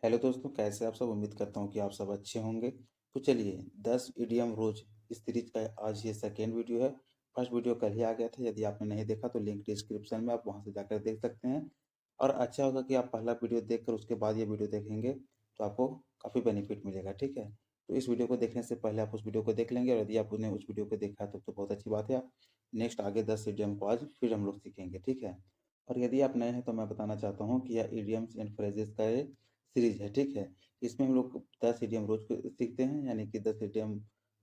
Hello दोस्तों, कैसे आप सब। उम्मीद करता हूँ कि आप सब अच्छे होंगे। तो चलिए 10 इडियम रोज इस सीरीज का आज ये सेकेंड वीडियो है। फर्स्ट वीडियो कल ही आ गया था। यदि आपने नहीं देखा तो लिंक डिस्क्रिप्शन में, आप वहाँ से जाकर देख सकते हैं। और अच्छा होगा कि आप पहला वीडियो देखकर उसके बाद ये वीडियो देखेंगे तो आपको काफ़ी बेनिफिट मिलेगा। ठीक है, तो इस वीडियो को देखने से पहले आप उस वीडियो को देख लेंगे, और यदि आपने उस वीडियो को देखा तो बहुत अच्छी बात है। आप नेक्स्ट आगे 10 इडियम को आज फिर हम लोग सीखेंगे। ठीक है, और यदि आप नए हैं तो मैं बताना चाहता हूँ कि यह इडियम्स एंड फ्रेजेस का सीरीज है। ठीक है, इसमें हम लोग 10 इडियम रोज को सीखते हैं, यानी कि 10 इडियम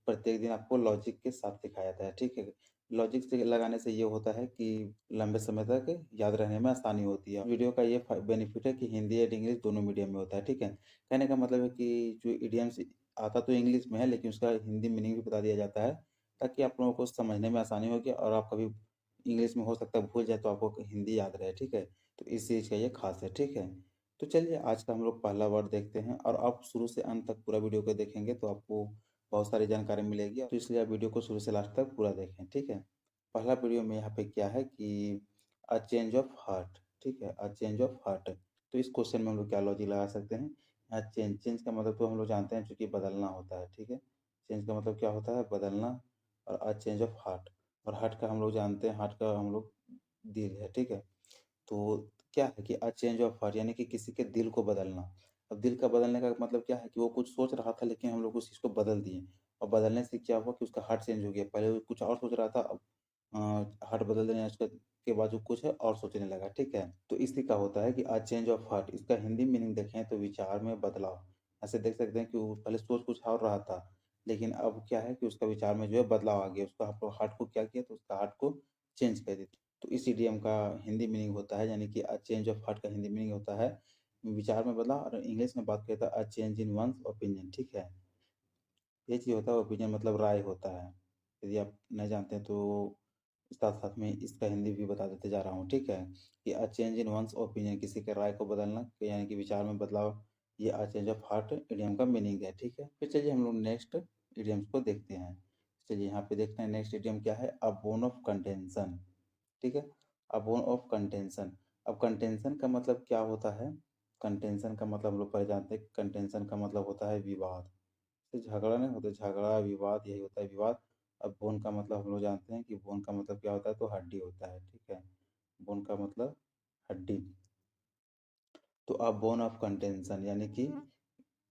प्रत्येक दिन आपको लॉजिक के साथ सिखाया जाता है। ठीक है, लॉजिक से लगाने से ये होता है कि लंबे समय तक याद रहने में आसानी होती है। वीडियो का ये बेनिफिट है कि हिंदी और इंग्लिश दोनों मीडियम में होता है। ठीक है, कहने का मतलब है कि जो इडियम्स आता तो इंग्लिश में है, लेकिन उसका हिंदी मीनिंग भी बता दिया जाता है, ताकि आप लोगों को समझने में आसानी होगी। और आप कभी इंग्लिश में हो सकता है भूल जाए तो आपको हिंदी याद रहे। ठीक है, तो इस चीज़ का ये खास है। ठीक है, तो चलिए आज का हम लोग पहला वर्ड देखते हैं, और आप शुरू से अंत तक पूरा वीडियो को देखेंगे तो आपको बहुत सारी जानकारी मिलेगी। तो इसलिए आप वीडियो को शुरू से लास्ट तक पूरा देखें। ठीक है, पहला वीडियो में यहाँ पे क्या है कि अ चेंज ऑफ हार्ट। ठीक है, अ चेंज ऑफ हार्ट। तो इस क्वेश्चन में हम लोग क्या लॉजिक लगा सकते हैं। यहाँ चेंज चेंज का मतलब तो हम लोग जानते हैं, चूंकि बदलना होता है। ठीक है, चेंज का मतलब क्या होता है, बदलना। और अ चेंज ऑफ हार्ट, और हार्ट का हम लोग जानते हैं, हार्ट का हम लोग दिल है। ठीक है, तो क्या है कि अ चेंज ऑफ हार्ट, यानी कि किसी के दिल को बदलना। अब दिल का बदलने का मतलब क्या है कि वो कुछ सोच रहा था, लेकिन हम लोग उस चीज़ को बदल दिए। और बदलने से क्या हुआ कि उसका हार्ट चेंज हो गया। पहले वो कुछ और सोच रहा था, अब हार्ट बदल देने उसका के बाद वो कुछ है और सोचने लगा। ठीक है, तो इसी का होता है कि अ चेंज ऑफ हार्ट। इसका हिंदी मीनिंग देखें तो विचार में बदलाव। ऐसे देख सकते हैं कि वो पहले सोच कुछ और रहा था, लेकिन अब क्या है कि उसका विचार में जो है बदलाव आ गया। उसका हार्ट को क्या किया, तो उसका हार्ट को चेंज कर दिया। तो इस इडियम का हिंदी मीनिंग होता है, यानी कि अ चेंज ऑफ हार्ट का हिंदी मीनिंग होता है विचार में बदलाव। और इंग्लिश में बात करें तो a change in once opinion. ठीक है, ये चीज़ होता है, ओपिनियन मतलब राय होता है। यदि आप नहीं जानते हैं तो साथ साथ में इसका हिंदी भी बता देते जा रहा हूँ। ठीक है, कि a change in once opinion, किसी के राय को बदलना, यानी कि विचार में बदलाव। ये a change of heart idiom का मीनिंग है। ठीक है, फिर चलिए हम लोग नेक्स्ट इडियम्स को देखते हैं। चलिए यहाँ पे देखते हैं नेक्स्ट इडियम क्या है, अ बोन ऑफ कंटेंशन। ठीक है, अ बोन ऑफ कंटेंशन। अब कंटेंशन का मतलब क्या होता है। कंटेंशन का मतलब हम लोग पहले जानते हैं, कंटेंशन का मतलब होता है विवाद। तो झगड़ा नहीं होता, झगड़ा विवाद यही होता है, विवाद। अब बोन का मतलब हम लोग जानते हैं कि बोन का मतलब क्या होता है, तो हड्डी होता है। ठीक है, बोन का मतलब हड्डी। तो अब बोन ऑफ कंटेंशन, यानी कि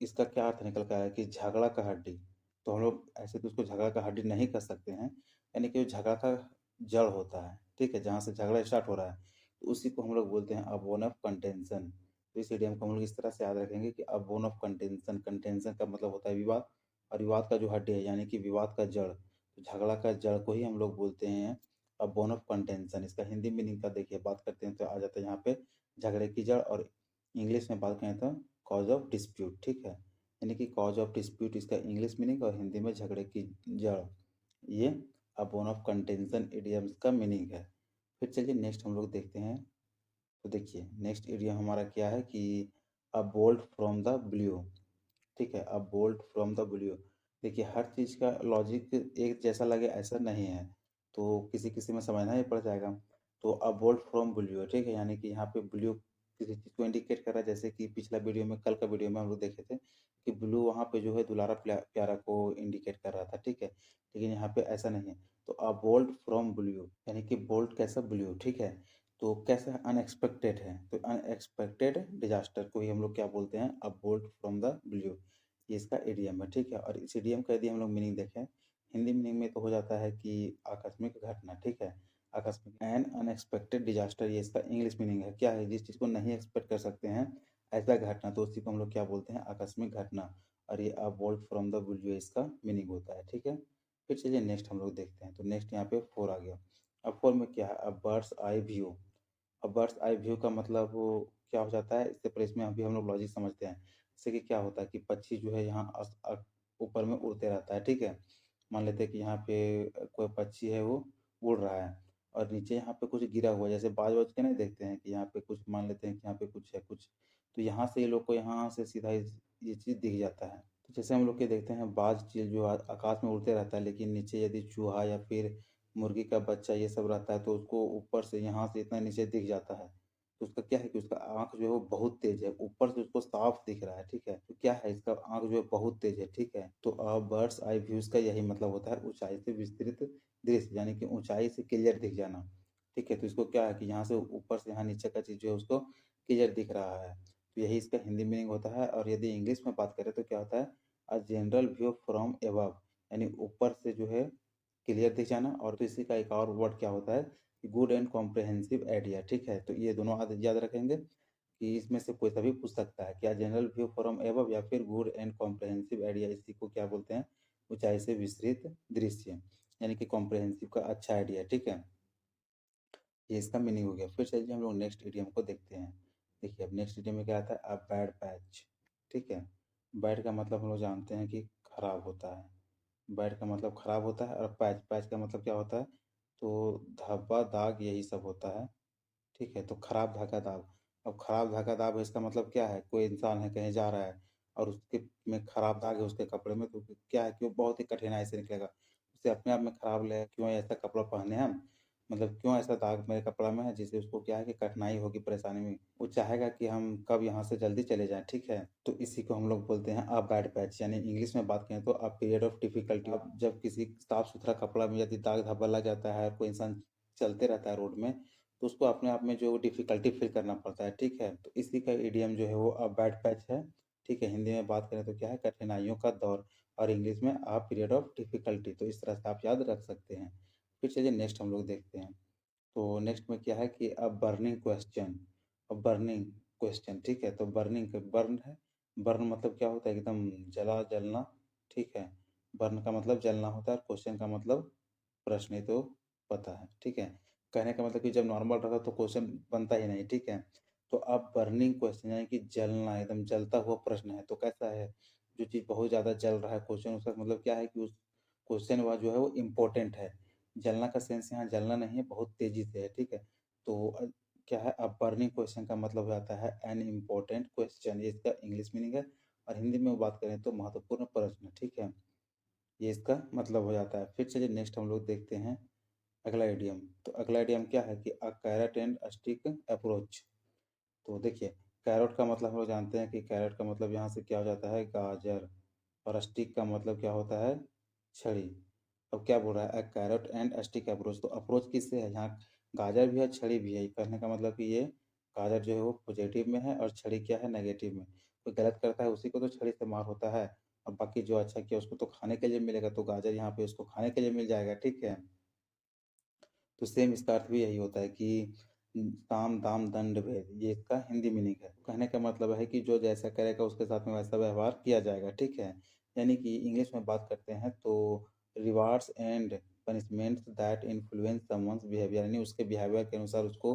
इसका क्या अर्थ निकल कर आया कि झगड़ा का हड्डी। तो हम लोग ऐसे तो उसको झगड़ा का हड्डी नहीं कर सकते हैं, यानी कि झगड़ा का जड़ होता है। ठीक है, जहाँ से झगड़ा स्टार्ट हो रहा है, तो उसी को हम लोग बोलते हैं अ बोन ऑफ कंटेंशन। तो इस इडियम को हम लोग इस तरह से याद रखेंगे कि अ बोन ऑफ कंटेंशन। कंटेंशन का मतलब होता है विवाद, और विवाद का जो हड्डी है, यानी कि विवाद का जड़, तो झगड़ा का जड़ को ही हम लोग बोलते हैं अ बोन ऑफ कंटेंशन। इसका हिंदी मीनिंग का देखिए बात करते हैं तो आ जाता है यहाँ पे झगड़े की जड़। और इंग्लिश में बात करें तो कॉज ऑफ डिस्प्यूट। ठीक है, यानी कि कॉज ऑफ डिस्प्यूट इसका इंग्लिश मीनिंग, और हिंदी में झगड़े की जड़। ये अ बोन ऑफ कंटेंशन इडियम्स का मीनिंग है। फिर चलिए नेक्स्ट हम लोग देखते हैं। तो देखिए नेक्स्ट इडियम हमारा क्या है कि अ बोल्ट फ्रॉम द ब्लू। ठीक है, अ बोल्ट फ्रॉम द ब्लू। देखिए हर चीज़ का लॉजिक एक जैसा लगे ऐसा नहीं है, तो किसी किसी में समझना ही पड़ जाएगा। तो अ बोल्ट फ्रॉम ब्लू। ठीक है, यानी कि यहाँ पे ब्लू किसी चीज़ को इंडिकेट कर रहा है, जैसे कि पिछला वीडियो में, कल का वीडियो में हम लोग देखे थे कि ब्लू वहाँ पे जो है दुलारा प्यारा को इंडिकेट कर रहा था। ठीक है, लेकिन यहाँ पे ऐसा नहीं है। तो अ बोल्ट फ्रॉम ब्लू, यानी कि बोल्ट कैसा, ब्लू। ठीक है, तो कैसा है, अनएक्सपेक्टेड है। तो अनएक्सपेक्टेड डिजास्टर को ही हम लोग क्या बोलते हैं, अ बोल्ट फ्रॉम द ब्लू। ये इसका इडियम है। ठीक है, और इस इडियम का यदि हम लोग मीनिंग देखें, हिंदी मीनिंग में तो हो जाता है कि आकस्मिक घटना। ठीक है, आकस्मिक एन अनएक्सपेक्टेड डिजास्टर, ये इसका इंग्लिश मीनिंग है। क्या है, जिस चीज़ को नहीं एक्सपेक्ट कर सकते हैं ऐसा घटना, तो उसी को हम लोग क्या बोलते हैं, आकस्मिक घटना। और ये अ बोल्ट फ्रॉम द ब्लू इसका मीनिंग होता है। ठीक है, फिर चलिए नेक्स्ट हम लोग देखते हैं। तो नेक्स्ट यहाँ पे 4 आ गया। अब 4 में क्या है, अ बर्ड्स आई व्यू। अब बर्ड्स आई व्यू का मतलब वो क्या हो जाता है, इससे पहले इसमें अभी हम लोग लॉजिक समझते हैं। जैसे कि क्या होता है कि पक्षी जो है यहाँ ऊपर में उड़ते रहता है। ठीक है, मान लेते हैं कि यहाँ पे कोई पक्षी है वो उड़ रहा है, और नीचे यहाँ पे कुछ गिरा हुआ है, जैसे बाज वाज के नहीं देखते हैं कि यहाँ पे कुछ, मान लेते हैं कि यहाँ पे कुछ है कुछ, तो यहाँ से ये लोग को यहाँ से सीधा ये चीज़ दिख जाता है। तो जैसे हम लोग के देखते हैं बाज चील जो आकाश में उड़ते रहता है, लेकिन नीचे यदि चूहा या फिर मुर्गी का बच्चा ये सब रहता है तो उसको ऊपर से यहाँ से इतना नीचे दिख जाता है। तो उसका क्या है कि उसका आँख जो है वो बहुत तेज़ है, ऊपर से उसको साफ दिख रहा है, ठीक है? तो क्या है इसका आँख जो है बहुत तेज़ है, ठीक है? तो बर्ड्स आई व्यूज़ का यही मतलब होता है ऊँचाई से विस्तृत दृश्य, यानी कि ऊँचाई से क्लियर दिख जाना, ठीक है? तो इसको क्या है कि यहाँ से ऊपर से यहाँ नीचे का चीज़ जो है उसको क्लियर दिख रहा है। तो यही इसका हिंदी मीनिंग होता है। और यदि इंग्लिश में बात करें तो क्या होता है, a general view from above, यानी ऊपर से जो है क्लियर दिख जाना। और तो इसी का एक और वर्ड क्या होता है, गुड एंड कॉम्प्रिहेंसिव आइडिया, ठीक है? तो ये दोनों याद रखेंगे कि इसमें से कोई सा भी पूछ सकता है, क्या जनरल व्यू फ्रॉम अबव या फिर गुड एंड कॉम्प्रिहेंसिव आइडिया, इसी को क्या बोलते हैं, ऊंचाई से विस्तृत दृश्य, यानी कि कॉम्प्रिहेंसिव का अच्छा आइडिया, ठीक है? ये इसका मीनिंग हो गया। फिर चलिए हम लोग नेक्स्ट इडियम को देखते हैं। देखिए अब नेक्स्ट इडियम में क्या आता है, अ बैड पैच, ठीक है? बैड का मतलब हम लोग जानते हैं कि खराब होता है, बैड का मतलब खराब होता है। और पैच, पैच का मतलब क्या होता है, तो धब्बा दाग यही सब होता है, ठीक है? तो खराब धागा दाग, अब खराब धागा दाग है इसका मतलब क्या है, कोई इंसान है कहीं जा रहा है और उसके में खराब दाग है उसके कपड़े में, तो क्या है कि वो बहुत ही कठिनाई से निकलेगा, उसे अपने आप में खराब लगेगा, क्यों ऐसा कपड़ा पहने हम, मतलब क्यों ऐसा दाग मेरे कपड़ा में है, जिससे उसको क्या है कि कठिनाई होगी, परेशानी में वो चाहेगा कि हम कब यहाँ से जल्दी चले जाएं, ठीक है? तो इसी को हम लोग बोलते हैं अ बैड पैच, यानी इंग्लिश में बात करें तो अ पीरियड ऑफ डिफिकल्टी। अब जब किसी साफ सुथरा कपड़ा में यदि दाग धब्बा लग जाता है, कोई इंसान चलते रहता है रोड में, तो उसको अपने आप में जो डिफ़िकल्टी फ़ील करना पड़ता है, ठीक है? तो इसी का इडियम जो है वो अ बैड पैच है, ठीक है? हिंदी में बात करें तो क्या है, कठिनाइयों का दौर। और इंग्लिश में अ पीरियड ऑफ डिफ़िकल्टी। तो इस तरह से आप याद रख सकते हैं। फिर चलिए नेक्स्ट हम लोग देखते हैं। तो नेक्स्ट में क्या है कि अ बर्निंग क्वेश्चन, अ बर्निंग क्वेश्चन, ठीक है? तो बर्निंग का बर्न है, बर्न मतलब क्या होता है, एकदम जलना, ठीक है? बर्न का मतलब जलना होता है, क्वेश्चन का मतलब प्रश्न, ये तो पता है, ठीक है? कहने का मतलब कि जब नॉर्मल रहता तो क्वेश्चन बनता ही नहीं, ठीक है? तो अब बर्निंग क्वेश्चन यानी कि जलना, एकदम जलता हुआ प्रश्न है, तो कैसा है, जो चीज़ बहुत ज़्यादा जल रहा है क्वेश्चन, उसका मतलब क्या है कि उस क्वेश्चन वह जो है वो इम्पोर्टेंट है। जलना का सेंस यहाँ जलना नहीं है, बहुत तेज़ी से है, ठीक है? तो क्या है, अब बर्निंग क्वेश्चन का मतलब हो जाता है एन इम्पोर्टेंट क्वेश्चन, ये इसका इंग्लिश मीनिंग है। और हिंदी में बात करें तो महत्वपूर्ण प्रश्न, ठीक है? ये इसका मतलब हो जाता है। फिर चलिए नेक्स्ट हम लोग देखते हैं अगला इडियम। तो अगला इडियम क्या है कि अ कैरेट एंड स्टिक अप्रोच। तो देखिए, कैरट का मतलब हम लोग जानते हैं कि कैरट का मतलब यहाँ से क्या हो जाता है, गाजर। और स्टिक का मतलब क्या होता है, छड़ी। अब क्या बोल रहा है, अ कैरट एंड स्टिक अप्रोच, तो अप्रोच किससे है, यहाँ गाजर भी है छड़ी भी है। ये कहने का मतलब कि ये गाजर जो है वो पॉजिटिव में है और छड़ी क्या है, नेगेटिव में। कोई गलत करता है उसी को तो छड़ी से मार होता है। अब बाकी जो अच्छा किया उसको तो खाने के लिए मिलेगा, तो गाजर यहाँ पे उसको खाने के लिए मिल जाएगा, ठीक है? तो सेम इसका अर्थ भी यही होता है कि साम दाम दंड भेद, ये इसका हिंदी मीनिंग है। कहने का मतलब है कि जो जैसा करेगा उसके साथ में वैसा व्यवहार किया जाएगा, ठीक है? यानी कि इंग्लिश में बात करते हैं तो rewards and punishments that influence someone's behaviour, यानी उसके बिहेवियर के अनुसार उसको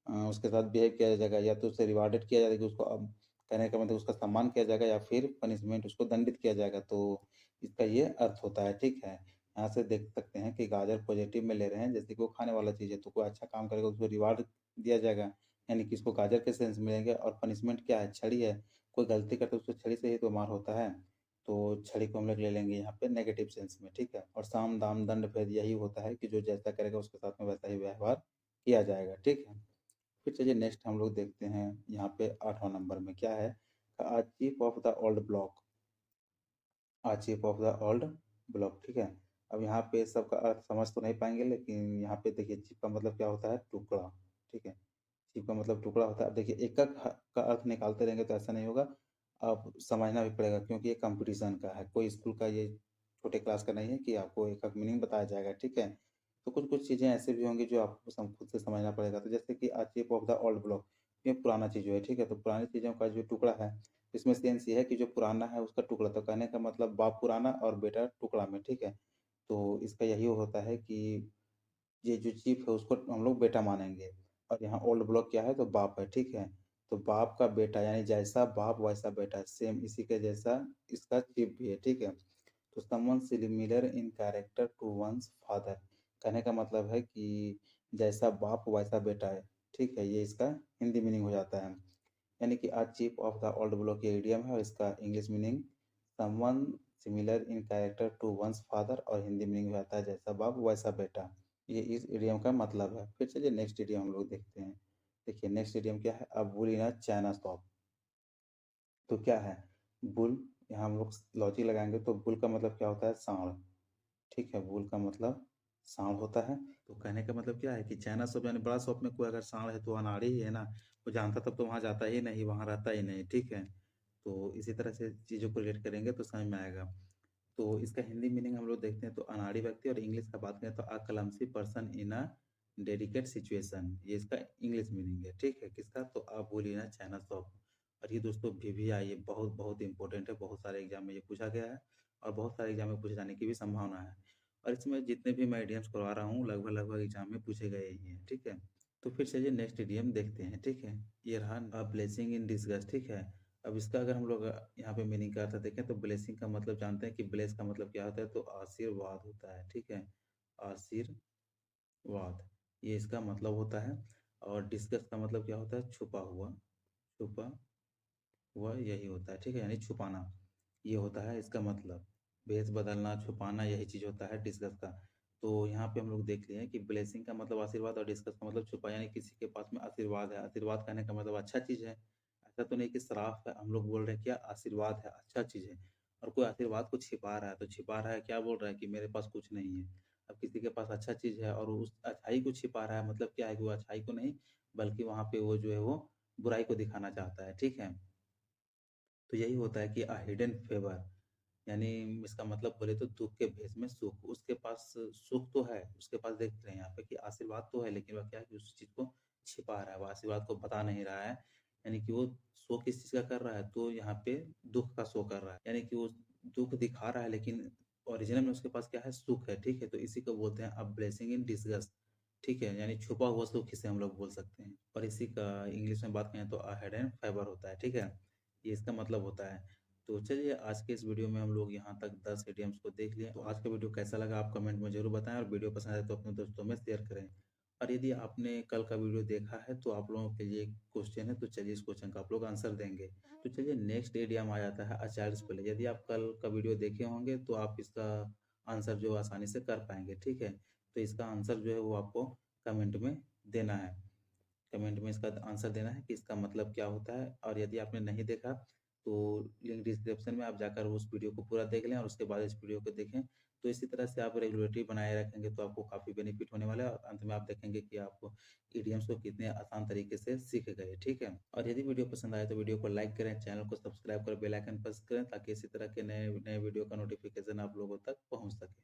उसके साथ बिहेव किया जाएगा, या तो उसे रिवार्डेड किया जाएगा, उसको अब कहने का मतलब उसका सम्मान किया जाएगा, या फिर पनिशमेंट उसको दंडित किया जाएगा। तो इसका ये अर्थ होता है, ठीक है? यहाँ से देख सकते हैं कि गाजर पॉजिटिव में ले रहे हैं, जैसे कि वो खाने वाला चीज़ है, तो कोई अच्छा काम करेगा उसको रिवार्ड दिया जाएगा, यानी कि इसको गाजर के सेंस मिलेंगे। और पनिशमेंट क्या है, छड़ी है, कोई गलती करता है उसको छड़ी से ही तो मार होता है, तो छड़ी को हम लोग ले लेंगे यहाँ पे नेगेटिव सेंस में, ठीक है? और साम दाम दंड भेद यही होता है कि जो जैसा करेगा उसके साथ में वैसा ही व्यवहार किया जाएगा, ठीक है? फिर चलिए नेक्स्ट हम लोग देखते हैं यहाँ पे 8वां नंबर में क्या है, chief of the old block, chief of the old block, ठीक है? अब यहाँ पे सबका अर्थ समझ तो नहीं पाएंगे, लेकिन यहाँ पे देखिए चीफ का मतलब क्या होता है, टुकड़ा, ठीक है? चीफ का मतलब टुकड़ा होता है। अब देखिए एक एक का अर्थ निकालते रहेंगे तो ऐसा नहीं होगा, अब समझना भी पड़ेगा, क्योंकि ये कंपटीशन का है, कोई स्कूल का ये छोटे क्लास का नहीं है कि आपको एक एक मीनिंग बताया जाएगा, ठीक है? तो कुछ कुछ चीज़ें ऐसे भी होंगी जो आपको खुद से समझना पड़ेगा। तो जैसे कि chief of the old block, ये पुराना चीज़ है, ठीक है? तो पुरानी चीज़ों का जो टुकड़ा है, इसमें सेंस ये है कि जो पुराना है उसका टुकड़ा, तो कहने का मतलब बाप पुराना और बेटा टुकड़ा में, ठीक है? तो इसका यही होता है कि ये जो चीफ है उसको हम लोग बेटा मानेंगे। और यहाँ ओल्ड ब्लॉक क्या है, तो बाप है, ठीक है? तो बाप का बेटा, यानी जैसा बाप वैसा बेटा, सेम इसी के जैसा इसका चीफ भी है, ठीक है? तो someone similar in character to one's father, कहने का मतलब है कि जैसा बाप वैसा बेटा है, ठीक है? ये इसका हिंदी मीनिंग हो जाता है। यानी कि chief of the old block ये इडियम है, और इसका English meaning someone similar in character to one's father, और हिंदी मीनिंग हो जाता है जैसा बाप वैसा बेटा। ये इस इडियम का मतलब है। फिर चलिए नेक्स्ट इडियम हम लोग देखते हैं। देखिए नेक्स्ट इडियम क्या है, अ bull in a china shop. तो क्या है बुल, यहाँ हम लोग लॉजिक लगाएंगे तो बुल का मतलब क्या होता है, सांड। ठीक है, बुल का मतलब सांड होता है। तो कहने का मतलब क्या है कि चाइना शॉप यानी बड़ा शॉप में कोई अगर सांड है तो अनाड़ी ही है ना, वो जानता तब तो वहाँ जाता ही नहीं, वहाँ रहता ही नहीं। ठीक है, तो इसी तरह से चीज़ों को रिलेट करेंगे तो समझ में आएगा। तो इसका हिंदी मीनिंग हम लोग देखते हैं तो अनाड़ी व्यक्ति, और इंग्लिश का बात करें तो a clumsy person in a delicate situation, ये इसका इंग्लिश मीनिंग है। ठीक है, किसका, तो a bull in a china shop. और ये दोस्तों वीवीआई ये बहुत बहुत इंपॉर्टेंट है, बहुत सारे एग्जाम में ये पूछा गया है और बहुत सारे एग्जाम में पूछे जाने की भी संभावना है। और इसमें जितने भी मैं इडियम्स करवा रहा हूँ लगभग लगभग एग्जाम में पूछे गए ही हैं। ठीक है, तो फिर चलिए नेक्स्ट इडियम देखते हैं। ठीक है, ये रहा अ ब्लेसिंग इन डिसगस्ट। ठीक है, अब इसका अगर हम लोग यहाँ पे मीनिंग का अर्थ देखें तो ब्लेसिंग का मतलब जानते हैं कि ब्लेस का मतलब क्या होता है, तो आशीर्वाद होता है। ठीक है, आशीर्वाद, ये इसका मतलब होता है। और डिस्कस का मतलब क्या होता है, छुपा हुआ, छुपा हुआ यही होता है। ठीक है, यानी छुपाना, ये होता है इसका मतलब। भेष बदलना, छुपाना, यही चीज़ होता है डिस्कस का। तो यहाँ पे हम लोग देख लिए हैं कि ब्लेसिंग का मतलब आशीर्वाद और डिस्कस का मतलब छुपा, यानी किसी के पास में आशीर्वाद है। आशीर्वाद कहने का मतलब अच्छा चीज़ है, ऐसा तो नहीं कि श्राप है। हम लोग बोल रहे हैं क्या, आशीर्वाद है, अच्छा चीज़ है। और कोई आशीर्वाद को छिपा रहा है तो छिपा रहा है क्या, बोल रहा है कि मेरे पास कुछ नहीं है। अब किसी के पास अच्छा चीज़ है और उस अच्छाई को छिपा रहा है, मतलब क्या है कि वो अच्छाई को नहीं बल्कि वहाँ पे वो जो है वो बुराई को दिखाना चाहता है। ठीक है, तो यही होता है कि अ हिडन फेवर, यानी इसका मतलब बोले तो दुःख के भेष में सुख। उसके पास सुख तो है, उसके पास देख रहे हैं यहाँ पे कि आशीर्वाद तो है, लेकिन वह क्या है कि उस चीज़ को छिपा रहा है, वो आशीर्वाद को बता नहीं रहा है। यानी कि वो शो किस चीज़ का कर रहा है, तो यहाँ पे दुःख का शो कर रहा है, यानी कि वो दुःख दिखा रहा है लेकिन ओरिजिनल में उसके पास क्या है, सुख है। ठीक है, तो इसी को बोलते हैं अ ब्लेसिंग इन डिसगस्ट। ठीक है, यानी छुपा हुआ सुख इसे हम लोग बोल सकते हैं। और इसी का इंग्लिश में बात करें तो अ हिडन फेवर होता है। ठीक है, ये इसका मतलब होता है। तो चलिए आज के इस वीडियो में हम लोग यहाँ तक 10 इडियम्स को देख लिए। तो आज का वीडियो कैसा लगा आप कमेंट में ज़रूर बताएं, और वीडियो पसंद आए तो अपने दोस्तों में शेयर करें। और यदि आपने कल का वीडियो देखा है तो आप लोगों के लिए एक क्वेश्चन है, तो चलिए इस क्वेश्चन का आप लोग आंसर देंगे। तो चलिए नेक्स्ट इडियम आ जाता है अ चाइल्ड्स प्ले। यदि आप कल का वीडियो देखे होंगे तो आप इसका आंसर जो आसानी से कर पाएंगे। ठीक है, तो इसका आंसर जो है वो आपको कमेंट में देना है। कमेंट में इसका आंसर देना है कि इसका मतलब क्या होता है। और यदि आपने नहीं देखा तो लिंक डिस्क्रिप्शन में आप जाकर उस वीडियो को पूरा देख लें और उसके बाद इस वीडियो को देखें। तो इसी तरह से आप रेगुलरिटी बनाए रखेंगे तो आपको काफ़ी बेनिफिट होने वाला है, और अंत में आप देखेंगे कि आप इडियम्स को कितने आसान तरीके से सीख गए। ठीक है, और यदि वीडियो पसंद आए तो वीडियो को लाइक करें, चैनल को सब्सक्राइब कर बेल आइकन प्रेस करें ताकि इसी तरह के नए नए वीडियो का नोटिफिकेशन आप लोगों तक पहुंच सके।